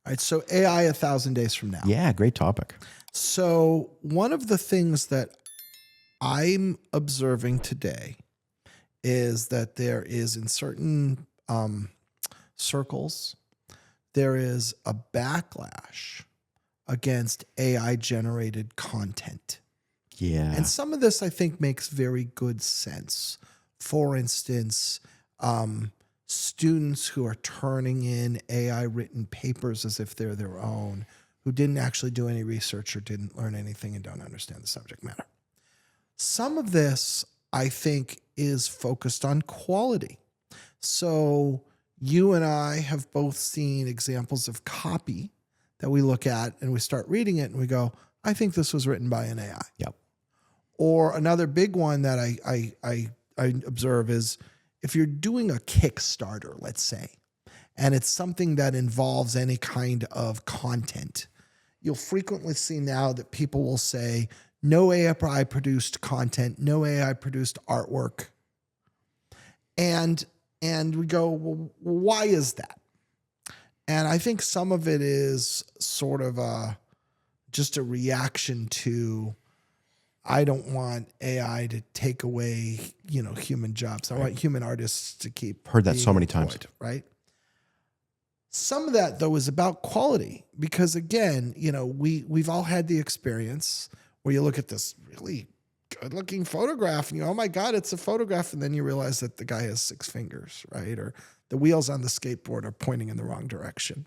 All right, so AI 1,000 days from now. Yeah, great topic. So one of the things that I'm observing today is that there is in certain circles, there is a backlash against AI-generated content. Yeah. And some of this, I think, makes very good sense. For instance, students who are turning in AI-written papers as if they're their own, who didn't actually do any research or didn't learn anything and don't understand the subject matter. Some of this, I think, is focused on quality. So you and I have both seen examples of copy that we look at and we start reading it and we go, I think this was written by an AI. Yep. Or another big one that I observe is if you're doing a Kickstarter, let's say, and it's something that involves any kind of content, you'll frequently see now that people will say, no AI produced content, no AI produced artwork. And we go, well, why is that? And I think some of it is sort of just a reaction to, I don't want AI to take away, human jobs. I want human artists to keep. Heard that so many employed, times. right? Some of that though is about quality because again, we've all had the experience where you look at this really good-looking photograph and you go, oh my God, it's a photograph. And then you realize that the guy has 6 fingers, right? Or the wheels on the skateboard are pointing in the wrong direction.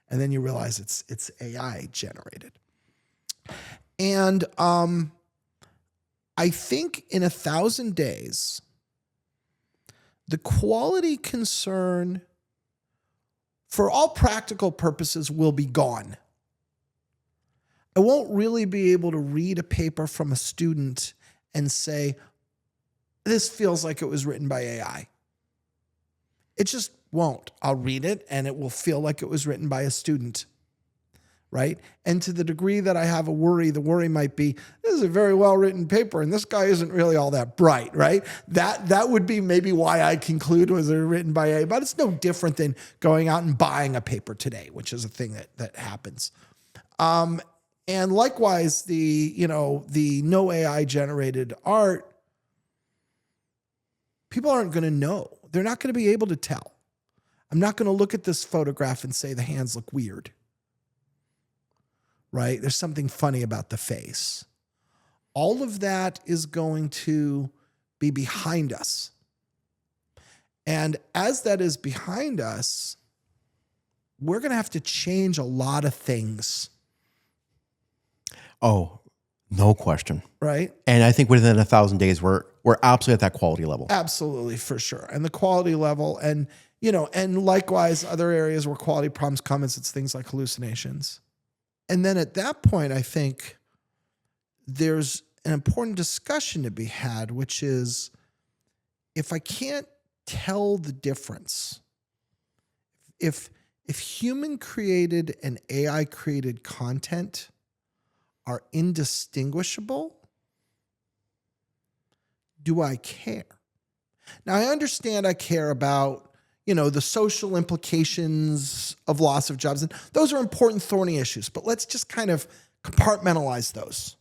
And then you realize it's AI generated. And I think in 1,000 days, the quality concern for all practical purposes will be gone. I won't really be able to read a paper from a student and say, this feels like it was written by AI. It just won't. I'll read it and it will feel like it was written by a student, right? And to the degree that I have a worry, the worry might be, this is a very well-written paper and this guy isn't really all that bright, right? That would be maybe why I conclude was it written by AI, but it's no different than going out and buying a paper today, which is a thing that happens. And likewise, the no AI generated art, people aren't going to know. They're not going to be able to tell. I'm not going to look at this photograph and say the hands look weird, right? There's something funny about the face. All of that is going to be behind us. And as that is behind us, we're going to have to change a lot of things. Oh, no question. Right. And I think within 1,000 days, we're absolutely at that quality level. Absolutely, for sure. And the quality level and, and likewise, other areas where quality problems come is it's things like hallucinations. And then at that point, I think there's an important discussion to be had, which is if I can't tell the difference, if human created and AI created content are indistinguishable, do I care? Now, I understand I care about, the social implications of loss of jobs. And those are important, thorny issues, but let's just kind of compartmentalize those.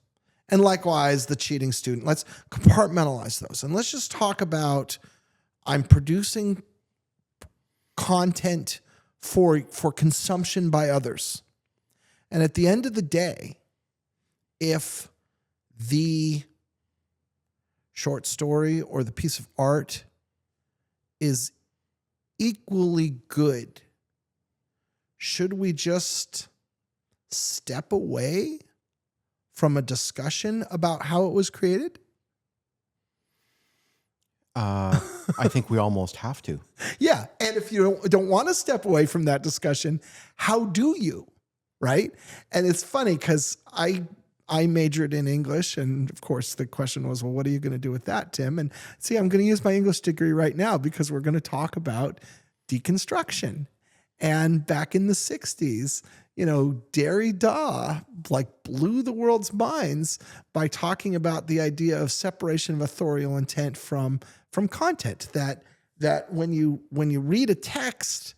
And likewise, the cheating student, let's compartmentalize those. And let's just talk about I'm producing content for consumption by others. And at the end of the day, if the short story or the piece of art is equally good, should we just step away from a discussion about how it was created? I think we almost have to. Yeah. And if you don't want to step away from that discussion, how do you? Right? And it's funny because I majored in English. And of course, the question was, well, what are you going to do with that, Tim? And see, I'm going to use my English degree right now because we're going to talk about deconstruction. And back in the 60s, Derrida blew the world's minds by talking about the idea of separation of authorial intent from content. That when you read a text,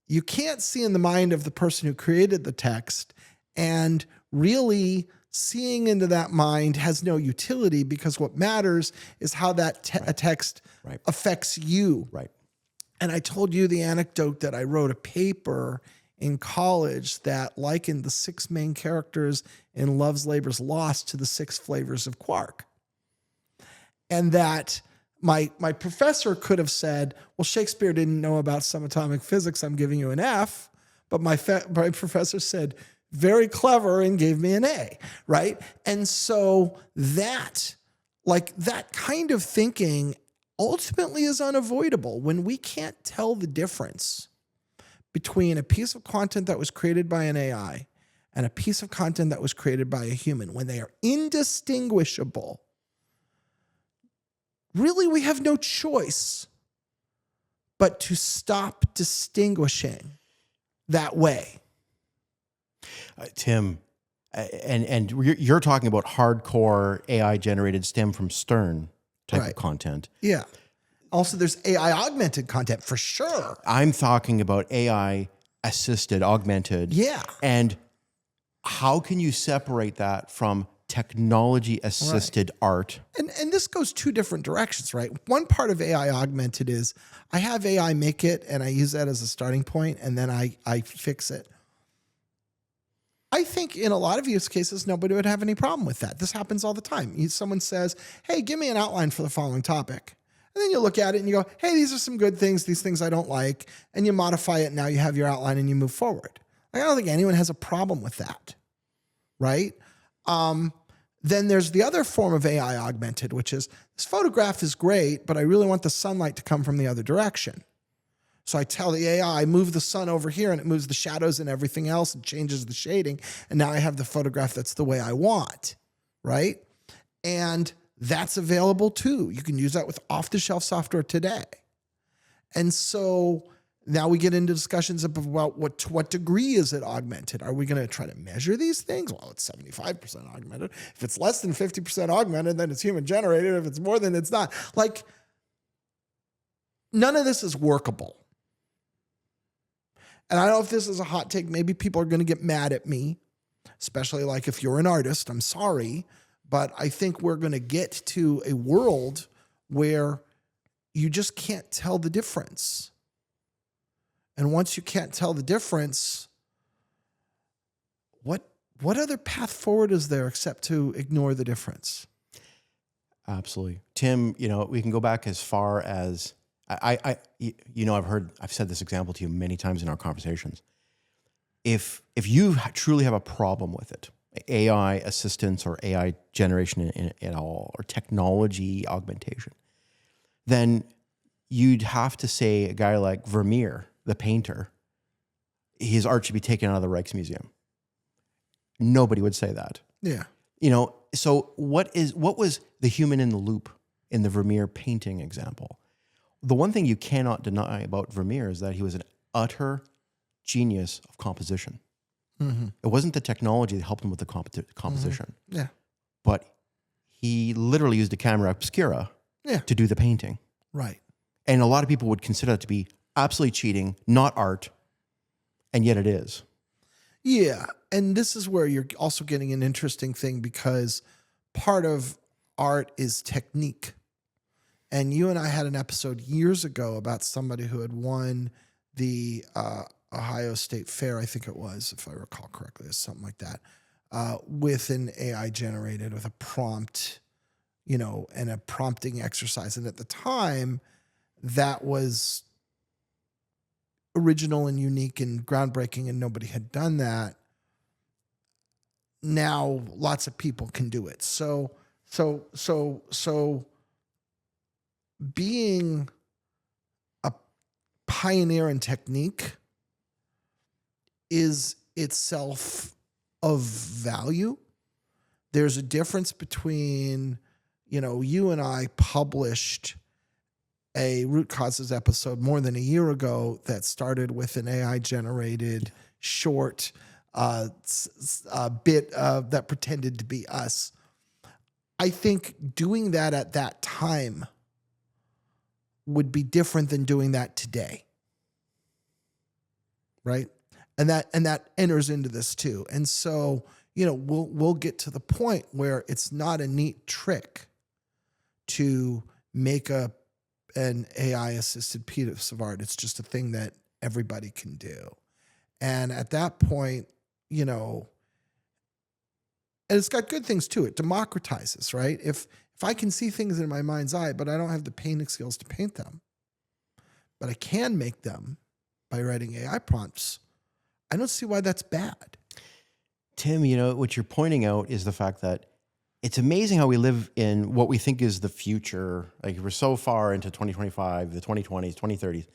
you can't see in the mind of the person who created the text, and really seeing into that mind has no utility, because what matters is how that a text Right. affects you. Right. And I told you the anecdote that I wrote a paper in college that likened the 6 main characters in Love's Labor's Lost to the 6 flavors of quark. And that my professor could have said, well, Shakespeare didn't know about subatomic physics, I'm giving you an F. But my professor said, very clever, and gave me an A, right? And so that kind of thinking ultimately is unavoidable when we can't tell the difference between a piece of content that was created by an AI and a piece of content that was created by a human. When they are indistinguishable, really we have no choice but to stop distinguishing that way. Tim, and you're talking about hardcore AI generated stem from Stern type Right. of content. Yeah. Also, there's AI-augmented content for sure. I'm talking about AI assisted, augmented. Yeah. And how can you separate that from technology assisted art? And this goes 2 different directions, right? One part of AI-augmented is I have AI make it, and I use that as a starting point, and then I fix it. I think in a lot of use cases, nobody would have any problem with that. This happens all the time. Someone says, hey, give me an outline for the following topic. And then you look at it and you go, hey, these are some good things, these things I don't like. And you modify it. And now you have your outline and you move forward. I don't think anyone has a problem with that, right? Then there's the other form of AI augmented, which is this photograph is great, but I really want the sunlight to come from the other direction. So I tell the AI, move the sun over here, and it moves the shadows and everything else and changes the shading. And now I have the photograph that's the way I want, right? And that's available too. You can use that with off-the-shelf software today. And so now we get into discussions about to what degree is it augmented? Are we going to try to measure these things? Well, it's 75% augmented. If it's less than 50% augmented, then it's human generated. If it's more, then it's not. Like, none of this is workable. And I don't know if this is a hot take. Maybe people are going to get mad at me, especially like if you're an artist. I'm sorry. But I think we're going to get to a world where you just can't tell the difference. And once you can't tell the difference, what other path forward is there except to ignore the difference? Absolutely. Tim, we can go back as far as I've said this example to you many times in our conversations. If you truly have a problem with it, AI assistance or AI generation in all, or technology augmentation, then you'd have to say a guy like Vermeer, the painter, his art should be taken out of the Rijksmuseum. Nobody would say that. Yeah. So what was the human in the loop in the Vermeer painting example? The one thing you cannot deny about Vermeer is that he was an utter genius of composition. Mm-hmm. It wasn't the technology that helped him with the composition. Mm-hmm. Yeah. But he literally used a camera obscura to do the painting. Right. And a lot of people would consider that to be absolutely cheating, not art, and yet it is. Yeah. And this is where you're also getting an interesting thing, because part of art is technique. And you and I had an episode years ago about somebody who had won the Ohio State Fair, I think it was, if I recall correctly, or something like that, with an AI generated with a prompt, and a prompting exercise. And at the time, that was original and unique and groundbreaking, and nobody had done that. Now, lots of people can do it. So being a pioneer in technique is itself of value. There's a difference between, you and I published a root causes episode more than a year ago that started with an AI generated short bit that pretended to be us. I think doing that at that time would be different than doing that today. right? And that enters into this too. And so, we'll get to the point where it's not a neat trick to make an AI assisted piece of art. It's just a thing that everybody can do. And at that point, and it's got good things too. It democratizes, right? If I can see things in my mind's eye, but I don't have the painting skills to paint them, but I can make them by writing AI prompts, I don't see why that's bad. Tim, what you're pointing out is the fact that it's amazing how we live in what we think is the future. Like we're so far into 2025, the 2020s, 2030s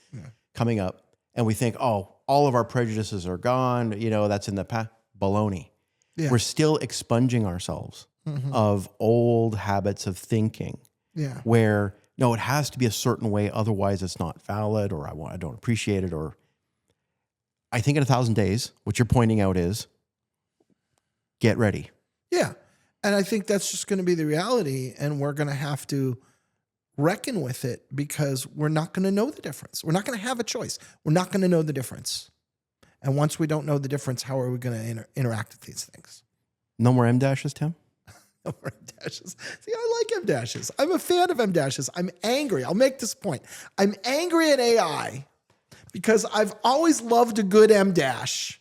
coming up, and we think, oh, all of our prejudices are gone. That's in the past. Baloney. Yeah. We're still expunging ourselves of old habits of thinking. Yeah. Where no, it has to be a certain way, otherwise it's not valid, or I don't appreciate it, or I think in 1,000 days, what you're pointing out is get ready. Yeah. And I think that's just going to be the reality, and we're going to have to reckon with it because we're not going to know the difference. We're not going to have a choice. We're not going to know the difference. And once we don't know the difference, how are we going to interact with these things? No more M dashes, Tim? No more M dashes. See, I like M dashes. I'm a fan of M dashes. I'm angry. I'll make this point. I'm angry at AI because I've always loved a good M dash.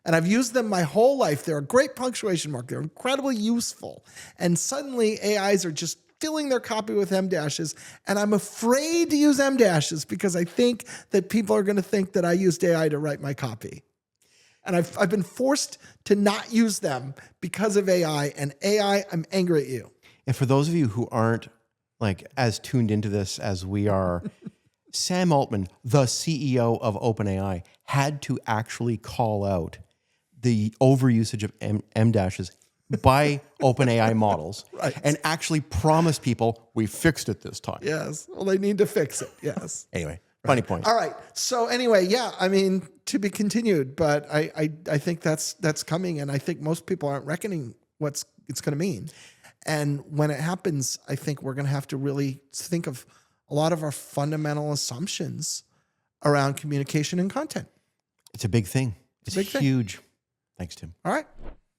And I've used them my whole life. They're a great punctuation mark. They're incredibly useful. And suddenly AIs are just filling their copy with M dashes. And I'm afraid to use M dashes because I think that people are going to think that I used AI to write my copy. And I've been forced to not use them because of AI. And AI, I'm angry at you. And for those of you who aren't like as tuned into this as we are, Sam Altman, the CEO of OpenAI, had to actually call out the overusage of M dashes by OpenAI models, Right. and actually promise people we fixed it this time. Yes. Well, they need to fix it. Yes. Anyway, funny point. All right. So anyway, yeah, I mean, to be continued, but I think that's coming, and I think most people aren't reckoning what it's going to mean. And when it happens, I think we're going to have to really think of a lot of our fundamental assumptions around communication and content. It's a big thing. It's a big thing. huge. Thanks, Tim. All right.